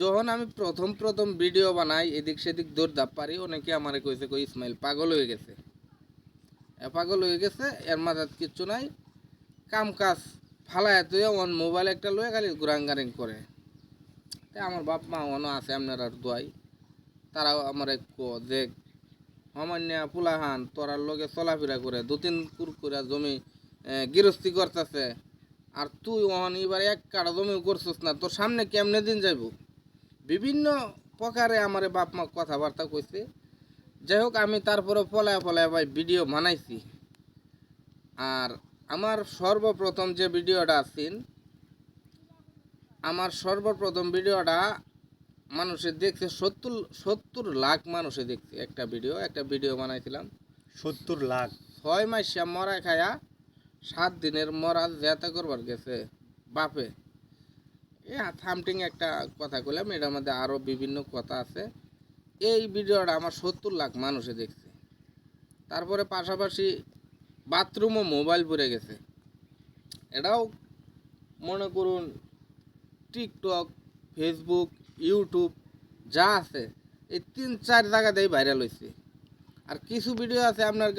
যখন আমি প্রথম ভিডিও বানাই এদিক সেদিক দৌড় পারি, অনেকে আমারে কইছে কই ইসমাইল পাগল হয়ে গেছে। পাগল হয়ে গেছে, এর মাথার কিচ্ছু নাই, কাম কাজ ফালায় তুই ওন মোবাইল একটা লয়ে খালি গুরাঙ্গারিং করে। তাই আমার বাপ মা অন আছে আপনার আর দোয়াই, তারাও আমার যে সামান্য পুলাহান তোরার লগে চলাফেরা করে 2-3 কুরকুরা জমি গৃহস্থী করতেছে, আর তুই ওহন এবার এক কাটা জমি করছিস না, তোর সামনে কেমনে দিন যাইব। বিভিন্ন প্রকারে আমার বাপ মা কথাবার্তা কইছে। যাই হোক, আমি তারপরে পলায় ভাই ভিডিও বানাইছি। আর আমার সর্বপ্রথম যে ভিডিওটা আছেন, আমার সর্বপ্রথম ভিডিওটা মানুষে দেখছে 70 লাখ মানুষে দেখছে। একটা ভিডিও বানাইছিলাম 70 লাখ। 6 মাস মরা খায়া 7 দিনের মরা জেতা করবার গেছে বাপে। থামটিং একটা কথা কইলাম, এটার মধ্যে আরও বিভিন্ন কথা আছে। এই ভিডিওটা আমার 70 লাখ মানুষে দেখছে। তারপরে পাশাপাশি বাথরুমও মোবাইল পড়ে গেছে। এটাও মনে করুন টিকটক, ফেসবুক, ইউটিউব যা আছে এই 3-4 জায়গাতেই ভাইরাল হয়েছে। আর কিছু ভিডিও আছে আপনার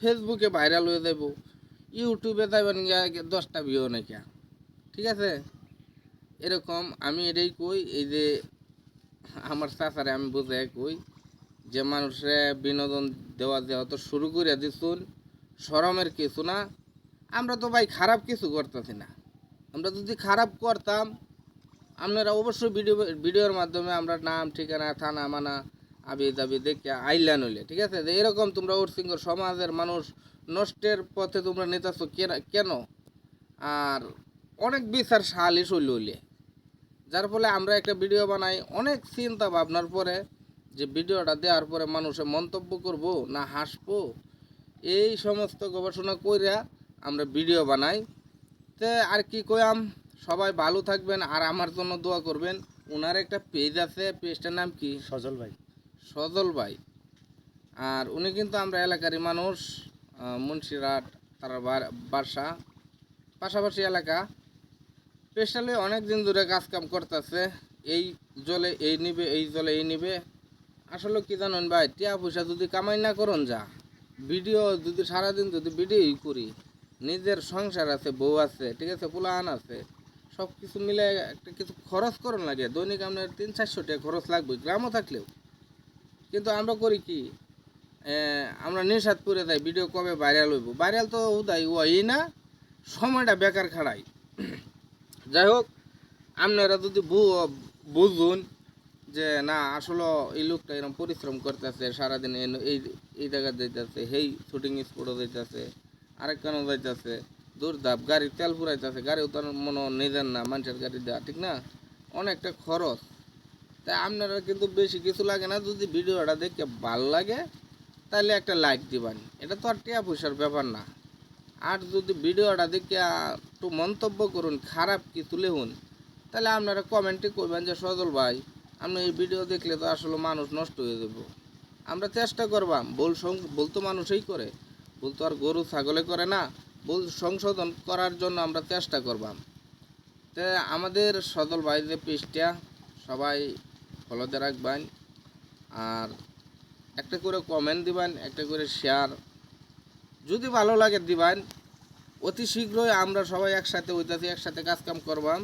ফেসবুকে ভাইরাল হয়ে যাব, ইউটিউবে যাবেন 10টা ভিউ নাকি। ঠিক আছে, এরকম আমি এটাই কই, এই যে আমার চাচারে আমি বোঝাই কই যে মানুষে বিনোদন দেওয়া যেহেতু শুরু করে দিচ্ছুন, শরমের কিছু না। আমরা তো ভাই খারাপ কিছু করতেছি না। আমরা যদি খারাপ করতাম, আপনারা অবশ্যই ভিডিওর মাধ্যমে আমরা নাম ঠিকানা থানা মানা আবি দাবি দেখে আইলা নইলে, ঠিক আছে, যে এরকম তোমরা উৎসৃঙ্খল সমাজের মানুষ নষ্টের পথে তোমরা নেতাছ কেন। আর অনেক বিচার সালিশ হইলে, যার ফলে আমরা একটা ভিডিও বানাই অনেক চিন্তা ভাবনার পরে, যে ভিডিওটা দেওয়ার পরে মানুষে মন্তব্য করব না হাসবো, এই সমস্ত গবেষণা কইরা আমরা ভিডিও বানাই। তে আর কি কইয়াম, সবাই ভালো থাকবেন আর আমার জন্য দোয়া করবেন। ওনার একটা পেজ আছে, পেজটার নাম কি? সজল ভাই। আর উনি কিন্তু আমরা এলাকারই মানুষ, মুন্সিরহাট তার বাসা, পাশাপাশি এলাকা। পেশা লয়ে অনেক দিন ধরে কাজ কাম করতেছে, এই জলে এই নিবে, এই জলে এই নিবে। আসলে কি জানেন ভাই, টিয়া পয়সা যদি কামাই না করুন যা, ভিডিও যদি সারাদিন যদি ভিডিওই করি, নিজের সংসার আছে, বউ আছে, ঠিক আছে, পোলাহান আছে, সব কিছু মিলে একটা কিছু খরচ করুন লাগে। দৈনিক আপনার 300-400 টাকা খরচ লাগবে গ্রামও থাকলেও। কিন্তু আমরা করি কি, আমরা নিঃস্বাদ করে যাই ভিডিও কবে ভাইরাল হইব। ভাইরাল তো উদাই ওই না, সময়টা বেকার খাড়াই। যাই হোক, আপনারা যদি বুঝুন যে না আসলে এই লোকটা এরকম পরিশ্রম করতেছে, সারাদিন এই এই জায়গায় যাইতেছে, সেই শুটিং স্পটও যাইতেছে, আরেক কেন যাইতেছে, দৌড়ধাপ গাড়ি তেল ফুরাইতেছে, গাড়িও তো মনে নিজের না, মানুষের গাড়ি দেওয়া, ঠিক না, অনেকটা খরচ। তাই আপনারা কিন্তু বেশি কিছু লাগে না, যদি ভিডিওটা দেখে ভালো লাগে তাহলে একটা লাইক দিবেন, এটা তো আর টিয়া পয়সার ব্যাপার না। আর যদি ভিডিওটা দেখে একটু মন্তব্য করুন, খারাপ কিছু লেখুন, তাহলে আপনারা কমেন্টে করবেন যে সজল ভাই আপনি এই ভিডিও দেখলে তো আসলে মানুষ নষ্ট হয়ে যাব। আমরা চেষ্টা করবাম, ভুল তো মানুষই করে, ভুল তো আর গরু ছাগলে করে না, ভুল সংশোধন করার জন্য আমরা চেষ্টা করবাম। তো আমাদের সজল ভাই যে পেজটা সবাই ফলোতে রাখবেন, আর একটা করে কমেন্ট দিবেন, একটা করে শেয়ার যদি ভালো লাগে দিবেন। অতি শীঘ্রই আমরা সবাই একসাথে হইতাছি, একসাথে কাজকাম করবাম।